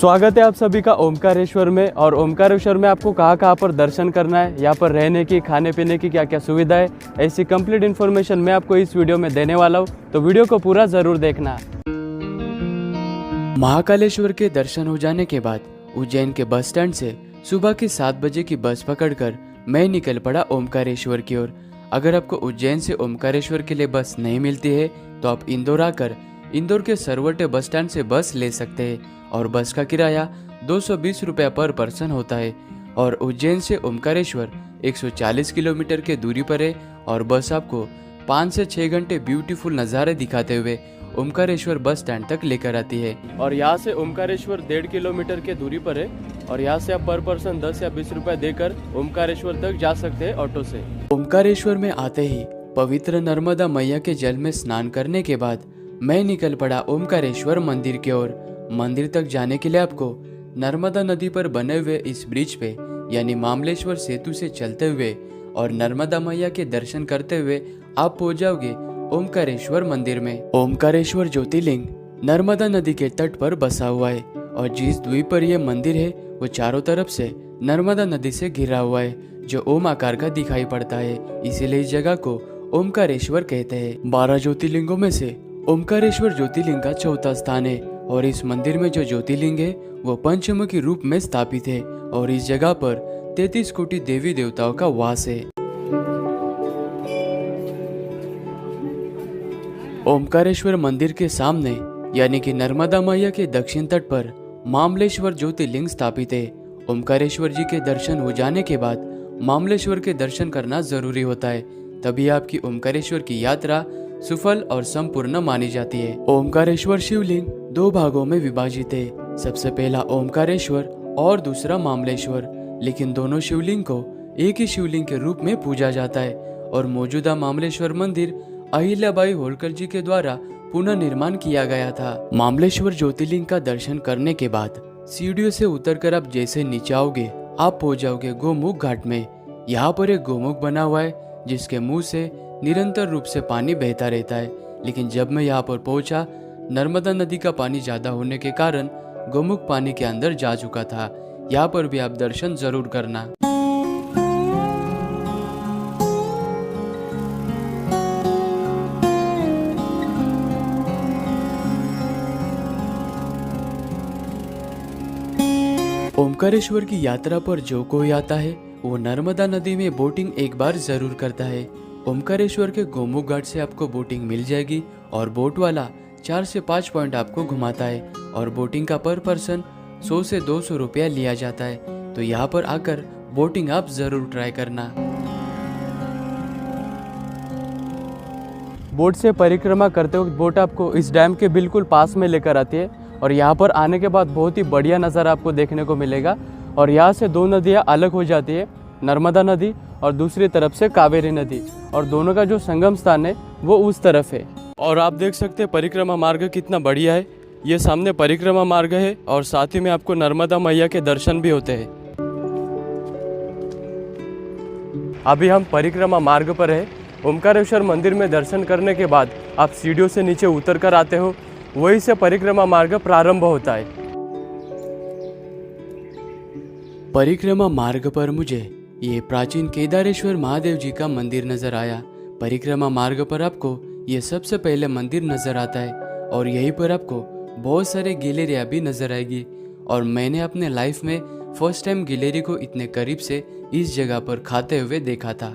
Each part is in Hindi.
स्वागत है आप सभी का ओमकारेश्वर में। और ओमकारेश्वर में आपको कहाँ पर दर्शन करना है, यहाँ पर रहने की, खाने पीने की क्या क्या सुविधा है, ऐसी कंप्लीट इन्फॉर्मेशन मैं आपको इस वीडियो में देने वाला हूँ, तो वीडियो को पूरा ज़रूर देखना। महाकालेश्वर के दर्शन हो जाने के बाद उज्जैन के बस स्टैंड से सुबह की 7 बजे की बस पकड़कर मैं निकल पड़ा ओमकारेश्वर की ओर। अगर आपको उज्जैन से ओमकारेश्वर के लिए बस नहीं मिलती है तो आप इंदौर आकर इंदौर के सरवटे बस स्टैंड से बस ले सकते हैं और बस का किराया 220 रुपये पर पर्सन होता है। और उज्जैन से ओमकारेश्वर 140 किलोमीटर के दूरी पर है और बस आपको 5 से 6 घंटे ब्यूटीफुल नज़ारे दिखाते हुए ओमकारेश्वर बस स्टैंड तक लेकर आती है। और यहाँ से ओमकारेश्वर 1.5 किलोमीटर के दूरी पर है और यहाँ से आप पर पर्सन 10 या 20 रुपए देकर ओमकारेश्वर तक जा सकते हैं ऑटो से। ओमकारेश्वर में आते ही पवित्र नर्मदा मैया के जल में स्नान करने के बाद मैं निकल पड़ा ओमकारेश्वर मंदिर की ओर। मंदिर तक जाने के लिए आपको नर्मदा नदी पर बने हुए इस ब्रिज पे यानी मामलेश्वर सेतु से चलते हुए और नर्मदा मैया के दर्शन करते हुए आप पहुंच जाओगे ओमकारेश्वर मंदिर में। ओमकारेश्वर ज्योतिर्लिंग नर्मदा नदी के तट पर बसा हुआ है और जिस द्वीप पर यह मंदिर है वो चारों तरफ से नर्मदा नदी से घिरा हुआ है जो ओम आकार का दिखाई पड़ता है, इसीलिए इस जगह को ओमकारेश्वर कहते हैं। 12 ज्योतिर्लिंगों में से ओमकारेश्वर ज्योतिर्लिंग का चौथा स्थान है और इस मंदिर में जो ज्योतिर्लिंग है वो पंचमुखी रूप में स्थापित है और इस जगह पर 33 कोटि देवी देवताओं का वास है। ओमकारेश्वर मंदिर के सामने यानी कि नर्मदा मैया के दक्षिण तट पर मामलेश्वर ज्योतिर्लिंग स्थापित है। ओमकारेश्वर जी के दर्शन हो जाने के बाद मामलेश्वर के दर्शन करना जरूरी होता है, तभी आपकी ओमकारेश्वर की यात्रा सफल और संपूर्ण मानी जाती है। ओमकारेश्वर शिवलिंग 2 भागों में विभाजित है, सबसे पहला ओमकारेश्वर और दूसरा मामलेश्वर, लेकिन दोनों शिवलिंग को एक ही शिवलिंग के रूप में पूजा जाता है और मौजूदा मामलेश्वर मंदिर अहिल्याबाई होलकर जी के द्वारा पुनः निर्माण किया गया था। मामलेश्वर ज्योतिर्लिंग का दर्शन करने के बाद सीढ़ियों से उतरकर आप जैसे नीचे आओगे आप पहुंच जाओगे गोमुख घाट में। यहाँ पर एक गोमुख बना हुआ है जिसके मुंह से निरंतर रूप से पानी बहता रहता है, लेकिन जब मैं यहाँ पर पहुंचा नर्मदा नदी का पानी ज्यादा होने के कारण गोमुख पानी के अंदर जा चुका था। यहाँ पर भी आप दर्शन जरूर करना। ओमकारेश्वर की यात्रा पर जो कोई आता है वो नर्मदा नदी में बोटिंग एक बार जरूर करता है। ओमकारेश्वर के गोमुख घाट से आपको बोटिंग मिल जाएगी और बोट वाला 4 से 5 पॉइंट आपको घुमाता है और बोटिंग का पर पर्सन 100 से 200 रुपया लिया जाता है, तो यहाँ पर आकर बोटिंग आप जरूर ट्राई करना। बोट से परिक्रमा करते वक्त बोट आपको इस डैम के बिल्कुल पास में लेकर आती है और यहाँ पर आने के बाद बहुत ही बढ़िया नज़ारा आपको देखने को मिलेगा। और यहाँ से 2 नदियाँ अलग हो जाती है, नर्मदा नदी और दूसरी तरफ से कावेरी नदी, और दोनों का जो संगम स्थान है वो उस तरफ है। और आप देख सकते हैं परिक्रमा मार्ग कितना बढ़िया है। ये सामने परिक्रमा मार्ग है और साथ ही में आपको नर्मदा मैया के दर्शन भी होते हैं। अभी हम परिक्रमा मार्ग पर है। ओमकारेश्वर मंदिर में दर्शन करने के बाद आप सीढ़ियों से नीचे उतर कर आते हो, वहीं से परिक्रमा मार्ग प्रारंभ होता है। परिक्रमा मार्ग पर मुझे ये प्राचीन केदारेश्वर महादेव जी का मंदिर नजर आया। परिक्रमा मार्ग पर आपको ये सबसे पहले मंदिर नजर आता है और यहीं पर आपको बहुत सारे गैलरियाँ भी नजर आएगी और मैंने अपने लाइफ में फर्स्ट टाइम गैलरी को इतने करीब से इस जगह पर खाते हुए देखा था।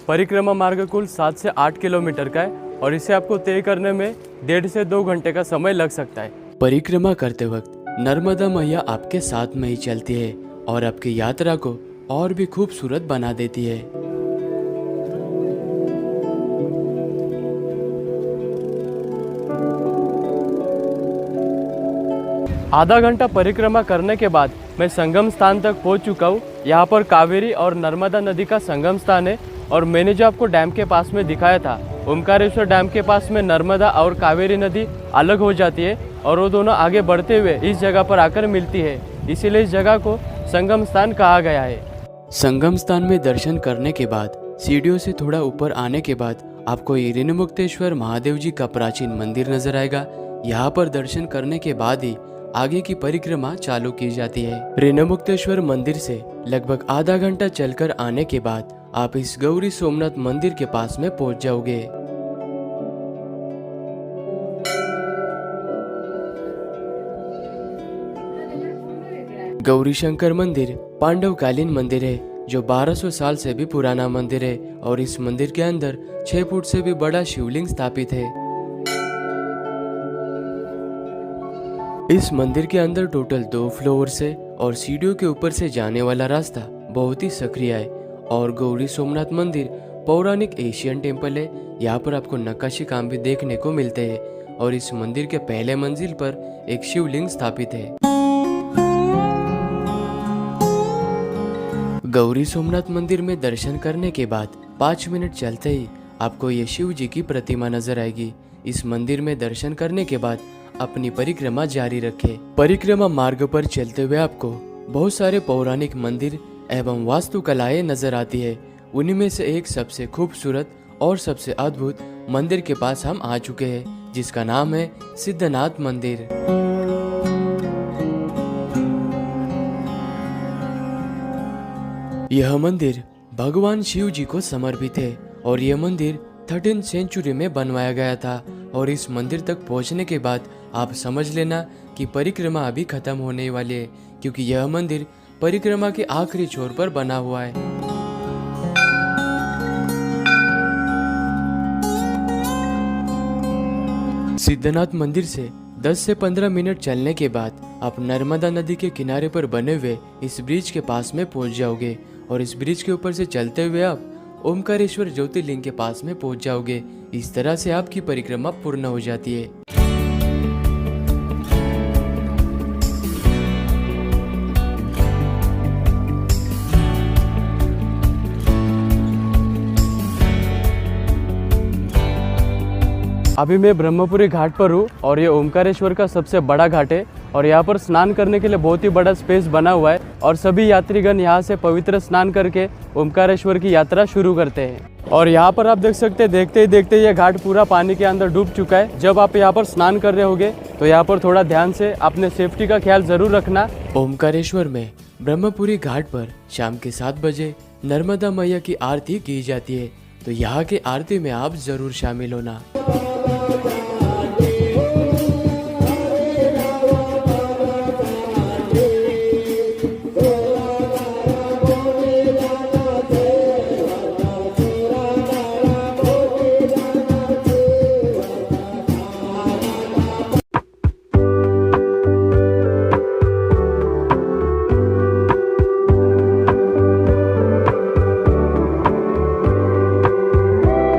परिक्रमा मार्ग कुल 7 से 8 किलोमीटर का है और इसे आपको तय करने में 1.5 से 2 घंटे का समय लग सकता है। परिक्रमा करते वक्त नर्मदा मैया आपके साथ में ही चलती है और आपकी यात्रा को और भी खूबसूरत बना देती है। आधा घंटा परिक्रमा करने के बाद मैं संगम स्थान तक पहुंच चुका हूँ। यहाँ पर कावेरी और नर्मदा नदी का संगम स्थान है और मैंने जो आपको डैम के पास में दिखाया था, ओमकारेश्वर डैम के पास में नर्मदा और कावेरी नदी अलग हो जाती है और वो दोनों आगे बढ़ते हुए इस जगह पर आकर मिलती है, इसीलिए इस जगह को संगम स्थान कहा गया है। संगम स्थान में दर्शन करने के बाद सीढ़ियों से थोड़ा ऊपर आने के बाद आपको ये ऋणमुक्तेश्वर महादेव जी का प्राचीन मंदिर नजर आएगा। यहाँ पर दर्शन करने के बाद ही आगे की परिक्रमा चालू की जाती है। ऋणमुक्तेश्वर मंदिर से लगभग आधा घंटा चलकर आने के बाद आप इस गौरी सोमनाथ मंदिर के पास में पहुंच जाओगे। गौरी शंकर मंदिर पांडवकालीन मंदिर है जो 1200 साल से भी पुराना मंदिर है और इस मंदिर के अंदर 6 फुट से भी बड़ा शिवलिंग स्थापित है। इस मंदिर के अंदर टोटल 2 फ्लोर्स है और सीढ़ियों के ऊपर से जाने वाला रास्ता बहुत ही सक्रिय है। और गौरी सोमनाथ मंदिर पौराणिक एशियन टेम्पल है। यहाँ पर आपको नक्काशी काम भी देखने को मिलते हैं और इस मंदिर के पहले मंजिल पर एक शिवलिंग स्थापित है। गौरी सोमनाथ मंदिर में दर्शन करने के बाद 5 मिनट चलते ही आपको ये शिव जी की प्रतिमा नजर आएगी। इस मंदिर में दर्शन करने के बाद अपनी परिक्रमा जारी रखें। परिक्रमा मार्ग पर चलते हुए आपको बहुत सारे पौराणिक मंदिर एवं वास्तुकलाएं नजर आती है। उन्हीं में से एक सबसे खूबसूरत और सबसे अद्भुत मंदिर के पास हम आ चुके हैं, जिसका नाम है सिद्धनाथ मंदिर। यह मंदिर भगवान शिव जी को समर्पित है और यह मंदिर 13th सेंचुरी में बनवाया गया था। और इस मंदिर तक पहुंचने के बाद आप समझ लेना कि परिक्रमा अभी खत्म होने वाली है, क्योंकि यह मंदिर परिक्रमा के आखिरी छोर पर बना हुआ है। सिद्धनाथ मंदिर से 10 से 15 मिनट चलने के बाद आप नर्मदा नदी के किनारे पर बने हुए इस ब्रिज के पास में पहुंच जाओगे और इस ब्रिज के ऊपर से चलते हुए आप ओमकारेश्वर ज्योतिर्लिंग के पास में पहुंच जाओगे। इस तरह से आपकी परिक्रमा पूर्ण हो जाती है। अभी मैं ब्रह्मपुरी घाट पर हूँ और ये ओमकारेश्वर का सबसे बड़ा घाट है और यहाँ पर स्नान करने के लिए बहुत ही बड़ा स्पेस बना हुआ है और सभी यात्रीगण यहाँ से पवित्र स्नान करके ओमकारेश्वर की यात्रा शुरू करते हैं। और यहाँ पर आप देख सकते हैं, देखते ही देखते ये घाट पूरा पानी के अंदर डूब चुका है। जब आप यहाँ पर स्नान कर रहे होगे तो यहाँ पर थोड़ा ध्यान से अपने सेफ्टी का ख्याल जरूर रखना। ओमकारेश्वर में ब्रह्मपुरी घाट पर शाम के 7 बजे नर्मदा मैया की आरती की जाती है, तो यहाँ की आरती में आप जरूर शामिल होना।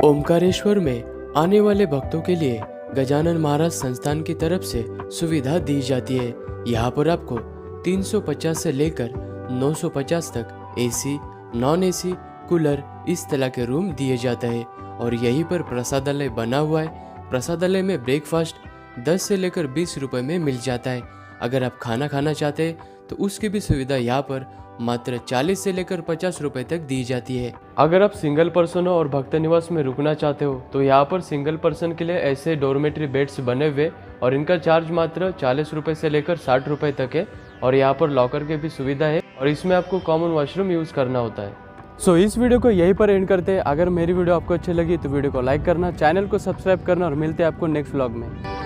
ओमकारेश्वर में आने वाले भक्तों के लिए गजानन महाराज संस्थान की तरफ से सुविधा दी जाती है। यहाँ पर आपको 350 से लेकर 950 तक एसी, नॉन एसी, कूलर इस तरह के रूम दिए जाते हैं और यहीं पर प्रसादालय बना हुआ है। प्रसादालय में ब्रेकफास्ट 10 से लेकर 20 रुपए में मिल जाता है। अगर आप खाना खाना चाहते हैं तो उसकी भी सुविधा यहाँ पर मात्र 40 से लेकर 50 रुपए तक दी जाती है। अगर आप सिंगल पर्सन हो और भक्त निवास में रुकना चाहते हो तो यहाँ पर सिंगल पर्सन के लिए ऐसे डॉर्मेट्री बेड्स बने हुए और इनका चार्ज मात्र 40 रुपए से लेकर 60 रुपए तक है और यहाँ पर लॉकर की भी सुविधा है और इसमें आपको कॉमन वॉशरूम यूज करना होता है। सो इस वीडियो को यहीं पर एंड करते हैं। अगर मेरी वीडियो आपको अच्छी लगी तो वीडियो को लाइक करना, चैनल को सब्सक्राइब करना और मिलते हैं आपको नेक्स्ट व्लॉग में।